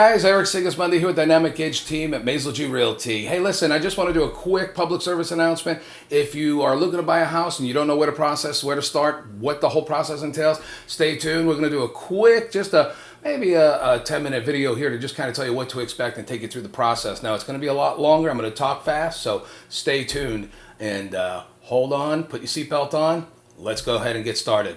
Guys, Eric Sigismondi here with Dynamic Edge team at Maisel G Realty. Hey, listen, I just want to do a quick public service announcement. If you are looking to buy a house and you don't know where to process, where to start, what the whole process entails, stay tuned. We're going to do a quick, maybe a 10-minute video here to just kind of tell you what to expect and take you through the process. Now, it's going to be a lot longer. I'm going to talk fast, so stay tuned and hold on, put your seatbelt on. Let's go ahead and get started.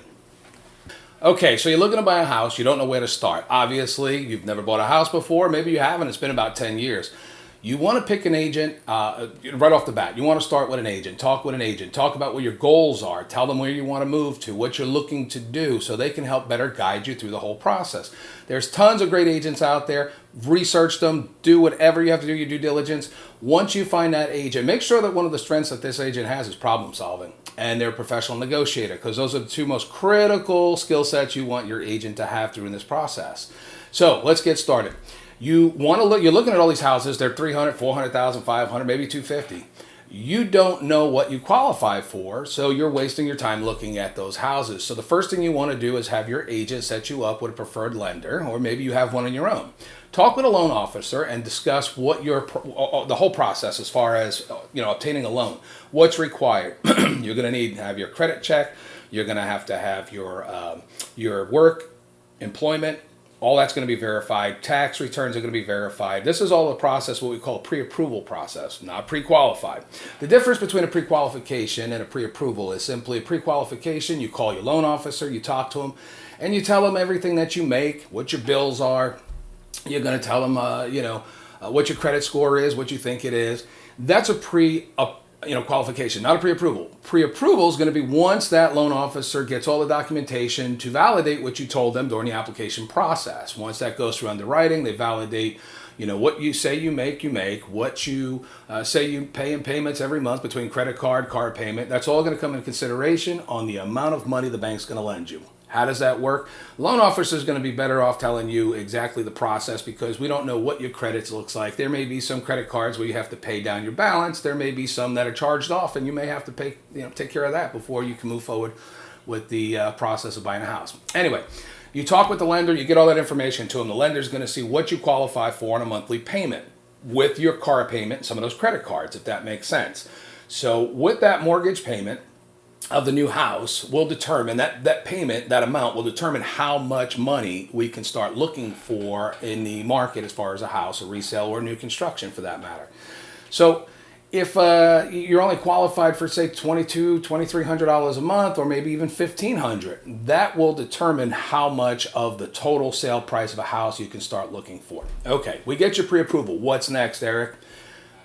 Okay, so you're looking to buy a house, you don't know where to start. Obviously, you've never bought a house before, maybe you haven't, it's been about 10 years. You want to pick an agent right off the bat. You want to start with an agent, talk with an agent, talk about what your goals are, tell them where you want to move to, what you're looking to do, so they can help better guide you through the whole process. There's tons of great agents out there. Research them, do whatever you have to do, your due diligence. Once you find that agent, make sure that one of the strengths that this agent has is problem solving, and they're a professional negotiator, because those are the two most critical skill sets you want your agent to have during this process. So let's get started. You're looking at all these houses, they're 300, 400,000, 500, maybe 250. You don't know what you qualify for, so you're wasting your time looking at those houses. So the first thing you want to do is have your agent set you up with a preferred lender, or maybe you have one on your own. Talk with a loan officer and discuss what the whole process as far as obtaining a loan. What's required? You're going to need to have your credit check. You're going to have your work, employment. All that's going to be verified. Tax returns are going to be verified. This is all a process, what we call a pre-approval process, not pre-qualified. The difference between a pre-qualification and a pre-approval is simply a pre-qualification. You call your loan officer, you talk to him, and you tell him everything that you make, what your bills are. You're going to tell him, what your credit score is, what you think it is. That's a qualification, not a pre-approval. Pre-approval is going to be once that loan officer gets all the documentation to validate what you told them during the application process. Once that goes through underwriting, they validate, what you say you make, what you say you pay in payments every month between credit card, car payment. That's all going to come into consideration on the amount of money the bank's going to lend you. How does that work? Loan officer is going to be better off telling you exactly the process, because we don't know what your credits looks like. There may be some credit cards where you have to pay down your balance. There may be some that are charged off, and you may have to pay, take care of that before you can move forward with the process of buying a house. Anyway, you talk with the lender, you get all that information to them. The lender's going to see what you qualify for on a monthly payment with your car payment, some of those credit cards, if that makes sense. So with that mortgage payment of the new house will determine that payment, that amount will determine how much money we can start looking for in the market as far as a house, a resale, or new construction for that matter. So if you're only qualified for, say, $2,200, $2,300 a month, or maybe even $1,500, that will determine how much of the total sale price of a house you can start looking for. Okay, we get your pre-approval. What's next, Eric?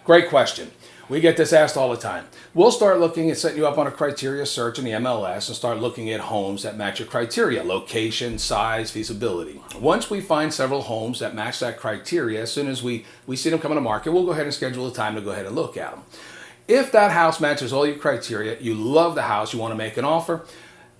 Great question. We get this asked all the time. We'll start looking at setting you up on a criteria search in the MLS and start looking at homes that match your criteria: location, size, feasibility. Once we find several homes that match that criteria, as soon as we see them coming to market, we'll go ahead and schedule a time to go ahead and look at them. If that house matches all your criteria, you love the house, you want to make an offer,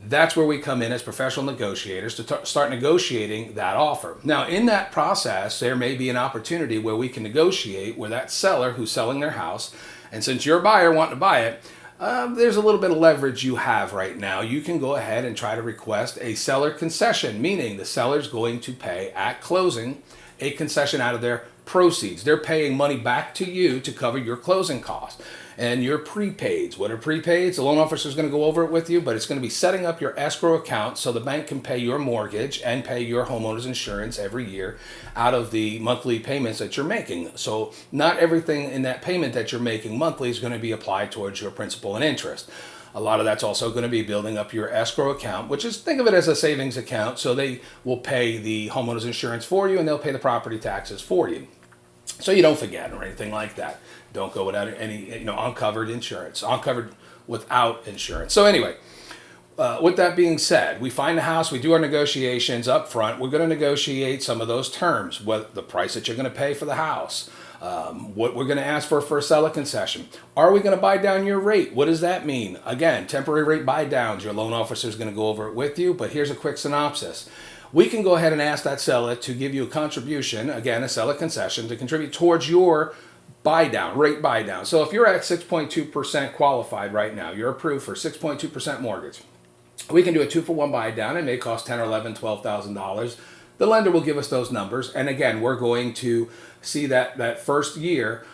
that's where we come in as professional negotiators to start negotiating that offer. Now, in that process, there may be an opportunity where we can negotiate where that seller who's selling their house, and since you're a buyer wanting to buy it, there's a little bit of leverage you have right now. You can go ahead and try to request a seller concession, meaning the seller's going to pay at closing a concession out of their proceeds. They're paying money back to you to cover your closing costs and your prepaids. What are prepaids? The loan officer is going to go over it with you, but it's going to be setting up your escrow account so the bank can pay your mortgage and pay your homeowner's insurance every year out of the monthly payments that you're making. So not everything in that payment that you're making monthly is going to be applied towards your principal and interest. A lot of that's also going to be building up your escrow account, which is, think of it as a savings account. So they will pay the homeowner's insurance for you, and they'll pay the property taxes for you, so you don't forget or anything like that. Don't go without any uncovered insurance, uncovered without insurance. So anyway, with that being said, we find the house, we do our negotiations up front. We're going to negotiate some of those terms, what the price that you're going to pay for the house, what we're going to ask for a seller concession. Are we going to buy down your rate? What does that mean? Again, temporary rate buy downs. Your loan officer is going to go over it with you, but here's a quick synopsis. We can go ahead and ask that seller to give you a contribution, again, a seller concession, to contribute towards your rate buy down. So if you're at 6.2% qualified right now, you're approved for 6.2% mortgage. We can do a 2-for-1 buy down. It may cost $10,000 or $11,000, $12,000 The lender will give us those numbers. And again, we're going to see that first year,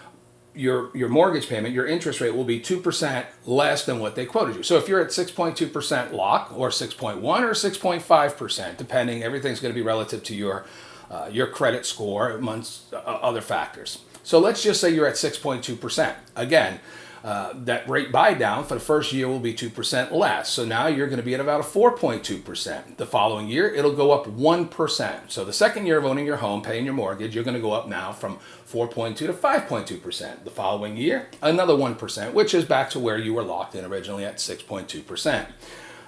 your mortgage payment, your interest rate will be 2% less than what they quoted you. So if you're at 6.2% lock, or 6.1 or 6.5%, depending, everything's going to be relative to your credit score amongst other factors. So let's just say you're at 6.2%. Again, that rate buy down for the first year will be 2% less. So now you're going to be at about a 4.2%. The following year, it'll go up 1%. So the second year of owning your home, paying your mortgage, you're going to go up now from 4.2 to 5.2%. The following year, another 1%, which is back to where you were locked in originally at 6.2%.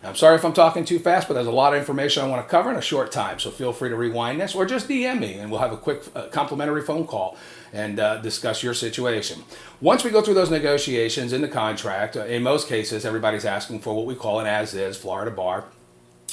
I'm sorry if I'm talking too fast, but there's a lot of information I want to cover in a short time. So feel free to rewind this or just DM me and we'll have a quick complimentary phone call and discuss your situation. Once we go through those negotiations in the contract, in most cases, everybody's asking for what we call an as-is Florida bar,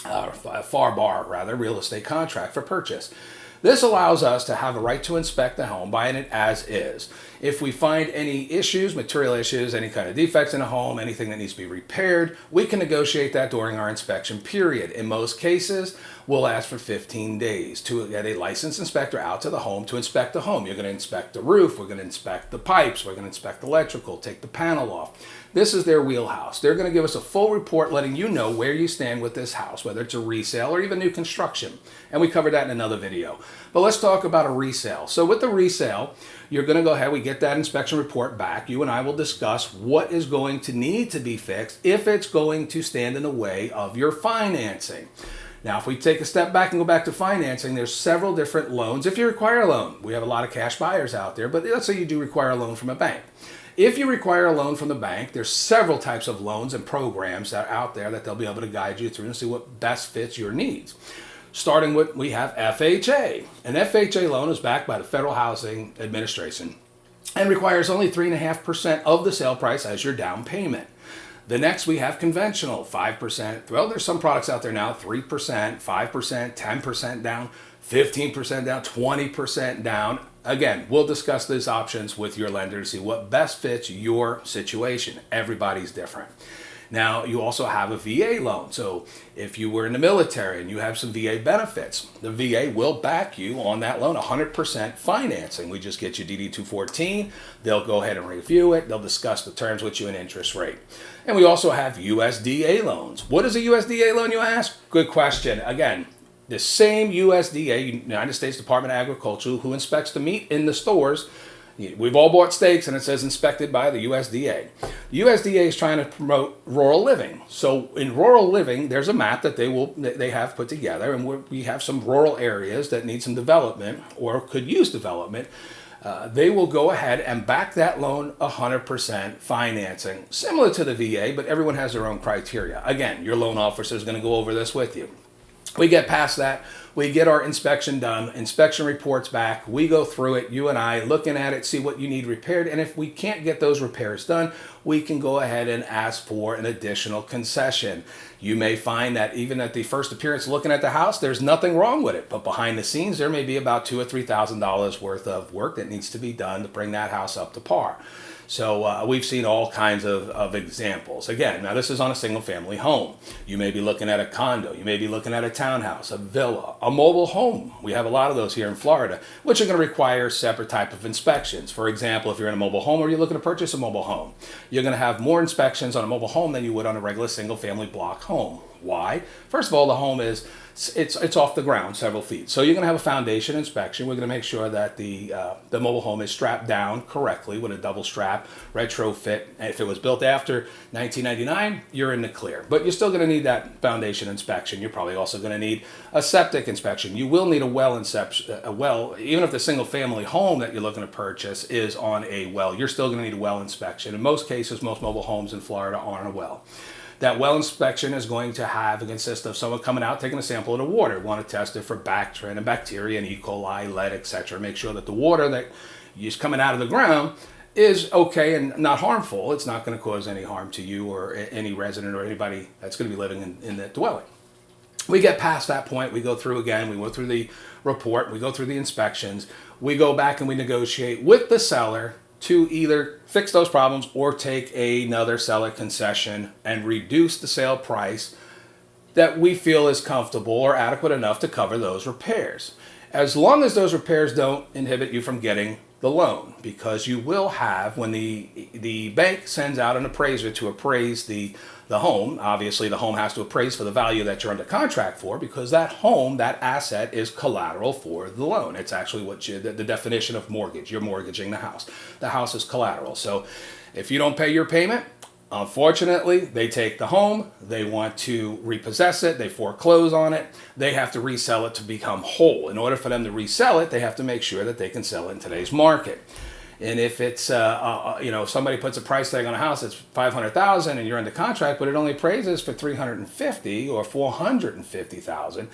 FAR bar rather, real estate contract for purchase. This allows us to have a right to inspect the home, buying it as is. If we find any issues, material issues, any kind of defects in a home, anything that needs to be repaired, we can negotiate that during our inspection period. In most cases, we'll ask for 15 days to get a licensed inspector out to the home to inspect the home. You're going to inspect the roof, we're going to inspect the pipes, we're going to inspect the electrical, take the panel off. This is their wheelhouse. They're going to give us a full report letting you know where you stand with this house, whether it's a resale or even new construction. And we covered that in another video. But let's talk about a resale. So with the resale, you're going to go ahead, we get that inspection report back. You and I will discuss what is going to need to be fixed if it's going to stand in the way of your financing. Now, if we take a step back and go back to financing, there's several different loans. If you require a loan, we have a lot of cash buyers out there, but let's say you do require a loan from a bank. If you require a loan from the bank, there's several types of loans and programs that are out there that they'll be able to guide you through and see what best fits your needs. Starting with, we have FHA. An FHA loan is backed by the Federal Housing Administration and requires only 3.5% of the sale price as your down payment. The next, we have conventional, 5%. Well, there's some products out there now, 3%, 5%, 10% down, 15% down, 20% down. Again, we'll discuss these options with your lender to see what best fits your situation. Everybody's different. Now, you also have a VA loan. So if you were in the military and you have some VA benefits, the VA will back you on that loan, 100% financing. We just get you DD-214. They'll go ahead and review it. They'll discuss the terms with you and interest rate. And we also have USDA loans. What is a USDA loan, you ask? Good question. Again, the same USDA, United States Department of Agriculture, who inspects the meat in the stores. We've all bought steaks and it says inspected by the USDA. The USDA is trying to promote rural living. So in rural living, there's a map that they have put together, and we have some rural areas that need some development or could use development. They will go ahead and back that loan 100% financing, similar to the VA, but everyone has their own criteria. Again, your loan officer is going to go over this with you. We get past that, we get our inspection done, inspection reports back, we go through it, you and I, looking at it, see what you need repaired, and if we can't get those repairs done, we can go ahead and ask for an additional concession. You may find that even at the first appearance looking at the house, there's nothing wrong with it, but behind the scenes, there may be about $2,000 or $3,000 worth of work that needs to be done to bring that house up to par. So we've seen all kinds of examples. Again, now this is on a single family home. You may be looking at a condo. You may be looking at a townhouse, a villa, a mobile home. We have a lot of those here in Florida, which are going to require separate type of inspections. For example, if you're in a mobile home or you're looking to purchase a mobile home, you're going to have more inspections on a mobile home than you would on a regular single family block home. Why? First of all, the home is it's off the ground several feet. So you're going to have a foundation inspection. We're going to make sure that the mobile home is strapped down correctly with a double strap, retrofit. And if it was built after 1999, you're in the clear. But you're still going to need that foundation inspection. You're probably also going to need a septic inspection. You will need a well inspection. Even if the single family home that you're looking to purchase is on a well, you're still going to need a well inspection. In most cases, most mobile homes in Florida are on a well. That well inspection is going to consist of someone coming out, taking a sample of the water. We want to test it for Bactrim and bacteria and E. coli, lead, etc. Make sure that the water that is coming out of the ground is okay and not harmful. It's not going to cause any harm to you or any resident or anybody that's going to be living in that dwelling. We get past that point. We go through again. We go through the report. We go through the inspections. We go back and we negotiate with the seller to either fix those problems or take another seller concession and reduce the sale price that we feel is comfortable or adequate enough to cover those repairs. As long as those repairs don't inhibit you from getting the loan, because you will have, when the bank sends out an appraiser to appraise the home, obviously the home has to appraise for the value that you're under contract for, because that home, that asset, is collateral for the loan. It's actually what the definition of mortgage. You're mortgaging the house. The house is collateral. So if you don't pay your payment, unfortunately, they take the home, they want to repossess it, they foreclose on it, they have to resell it to become whole. In order for them to resell it, they have to make sure that they can sell it in today's market. And if it's, somebody puts a price tag on a house that's $500,000 and you're under contract, but it only appraises for $350,000 or $450,000,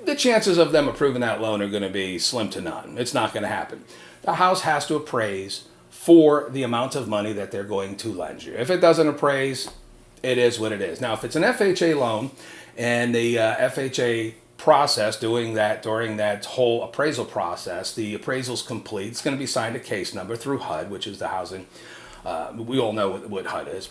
the chances of them approving that loan are going to be slim to none. It's not going to happen. The house has to appraise for the amount of money that they're going to lend you. If it doesn't appraise, it is what it is. Now, if it's an FHA loan and the FHA process during that whole appraisal process, the appraisal's complete, it's going to be signed a case number through HUD, which is the housing, we all know what HUD is,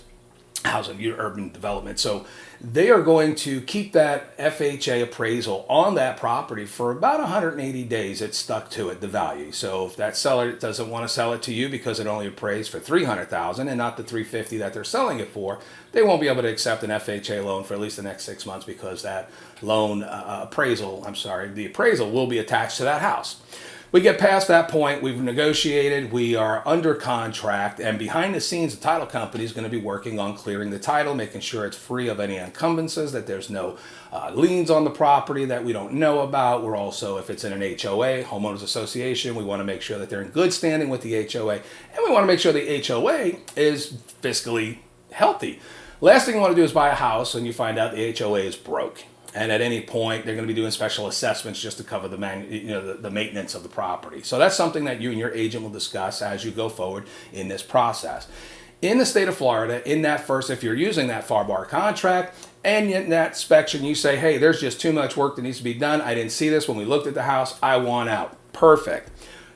Housing Urban Development. So they are going to keep that FHA appraisal on that property for about 180 days. It's stuck to it, the value. So if that seller doesn't want to sell it to you because it only appraised for $300,000 and not the $350,000 that they're selling it for, they won't be able to accept an FHA loan for at least the next 6 months, because that loan the appraisal will be attached to that house. We get past that point, we've negotiated, we are under contract, and behind the scenes, the title company is going to be working on clearing the title, making sure it's free of any encumbrances, that there's no liens on the property that we don't know about. We're also, if it's in an HOA, homeowners association, we want to make sure that they're in good standing with the HOA, and we want to make sure the HOA is fiscally healthy. Last thing you want to do is buy a house and you find out the HOA is broke. And at any point, they're going to be doing special assessments just to cover the maintenance of the property. So that's something that you and your agent will discuss as you go forward in this process. In the state of Florida, if you're using that FAR/BAR contract, and in that inspection you say, hey, there's just too much work that needs to be done. I didn't see this when we looked at the house. I want out. Perfect.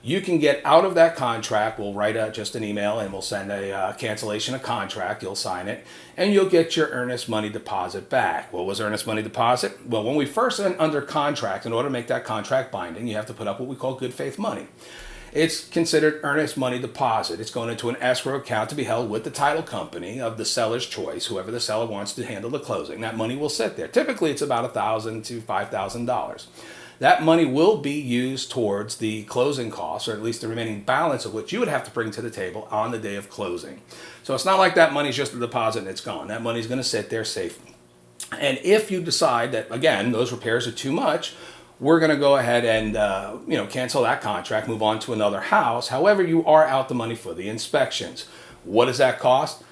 You can get out of that contract. We'll write just an email and we'll send a cancellation of contract. You'll sign it and you'll get your earnest money deposit back. What was earnest money deposit? Well, when we first went under contract, in order to make that contract binding, you have to put up what we call good faith money. It's considered earnest money deposit. It's going into an escrow account to be held with the title company of the seller's choice, whoever the seller wants to handle the closing. That money will sit there. Typically, it's about $1,000 to $5,000. That money will be used towards the closing costs, or at least the remaining balance of which you would have to bring to the table on the day of closing. So it's not like that money's just a deposit and it's gone. That money's going to sit there safe. And if you decide that, again, those repairs are too much, we're going to go ahead and cancel that contract, move on to another house. However, you are out the money for the inspections. What does that cost?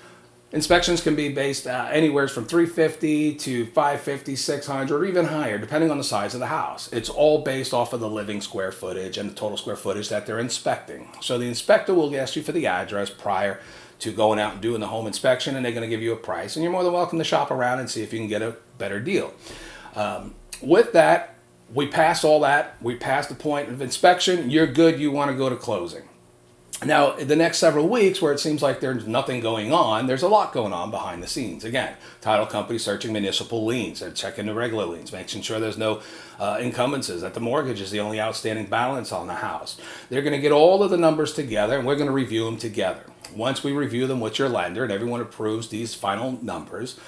Inspections can be based anywhere from $350 to $550, $600, or even higher, depending on the size of the house. It's all based off of the living square footage and the total square footage that they're inspecting. So the inspector will ask you for the address prior to going out and doing the home inspection, and they're going to give you a price. And you're more than welcome to shop around and see if you can get a better deal. With that, we pass all that. We pass the point of inspection. You're good. You want to go to closing. Now, the next several weeks, where it seems like there's nothing going on, there's a lot going on behind the scenes. Again, title company searching municipal liens and checking the regular liens, making sure there's no encumbrances, that the mortgage is the only outstanding balance on the house. They're going to get all of the numbers together, and we're going to review them together. Once we review them with your lender and everyone approves these final numbers,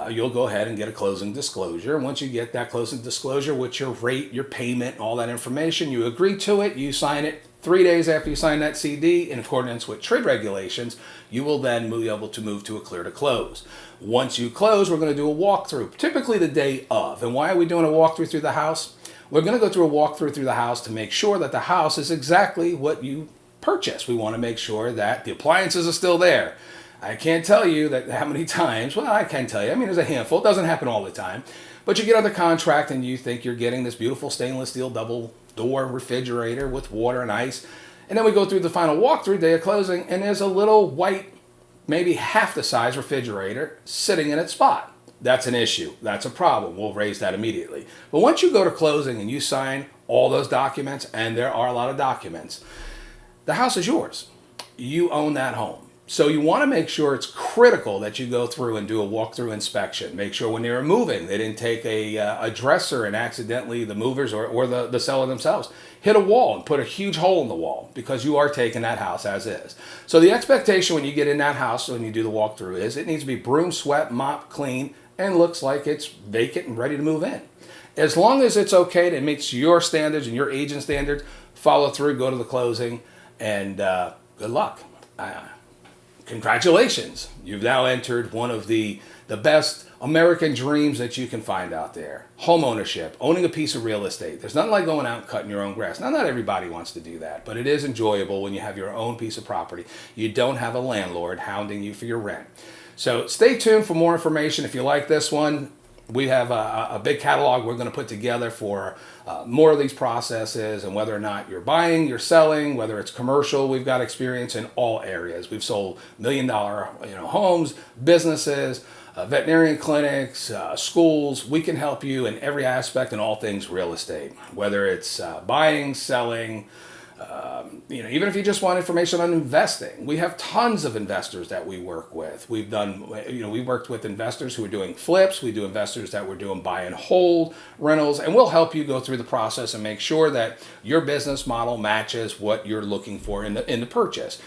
you'll go ahead and get a closing disclosure. And once you get that closing disclosure with your rate, your payment, all that information, you agree to it, you sign it. 3 days after you sign that CD, in accordance with TRID regulations, you will then be able to move to a clear to close. Once you close, we're going to do a walkthrough, typically the day of. And why are we doing a walkthrough through the house? We're going to go through a walkthrough through the house to make sure that the house is exactly what you purchased. We want to make sure that the appliances are still there. I can't tell you that how many times, well, I can tell you. I mean, there's a handful. It doesn't happen all the time. But you get under contract and you think you're getting this beautiful stainless steel double door refrigerator with water and ice. And then we go through the final walkthrough day of closing, and there's a little white, maybe half the size refrigerator sitting in its spot. That's an issue. That's a problem. We'll raise that immediately. But once you go to closing and you sign all those documents, and there are a lot of documents, the house is yours. You own that home. So you want to make sure it's critical that you go through and do a walkthrough inspection. Make sure when they're moving, they didn't take a dresser and accidentally the movers or the seller themselves hit a wall and put a huge hole in the wall, because you are taking that house as is. So the expectation when you get in that house, when you do the walkthrough, is it needs to be broom, swept, mop, clean, and looks like it's vacant and ready to move in. As long as it's okay and it meets your standards and your agent standards, follow through, go to the closing, and good luck. Congratulations. You've now entered one of the best American dreams that you can find out there. Home ownership, owning a piece of real estate. There's nothing like going out and cutting your own grass. Now, not everybody wants to do that, but it is enjoyable when you have your own piece of property. You don't have a landlord hounding you for your rent. So stay tuned for more information. If you like this one, we have a big catalog we're going to put together for more of these processes, and whether or not you're buying, you're selling, whether it's commercial, we've got experience in all areas. We've sold $1 million homes, businesses, veterinarian clinics, schools. We can help you in every aspect and all things real estate, whether it's buying, selling, even if you just want information on investing. We have tons of investors that we work with. We worked with investors who are doing flips. We do investors that were doing buy and hold rentals, and we'll help you go through the process and make sure that your business model matches what you're looking for in the purchase.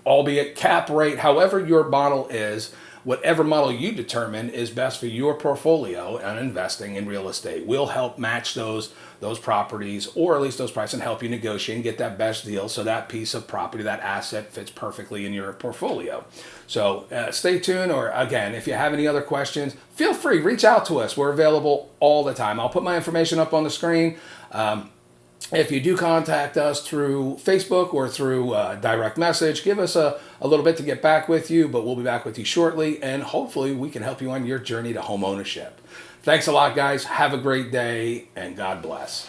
Albeit cap rate, however your model is, whatever model you determine is best for your portfolio and investing in real estate. We'll help match those properties, or at least those prices, and help you negotiate and get that best deal so that piece of property, that asset, fits perfectly in your portfolio. So stay tuned, or again, if you have any other questions, feel free, reach out to us. We're available all the time. I'll put my information up on the screen. If you do contact us through Facebook or through direct message, give us a little bit to get back with you, but we'll be back with you shortly, and hopefully we can help you on your journey to home ownership. Thanks a lot, guys. Have a great day, and God bless.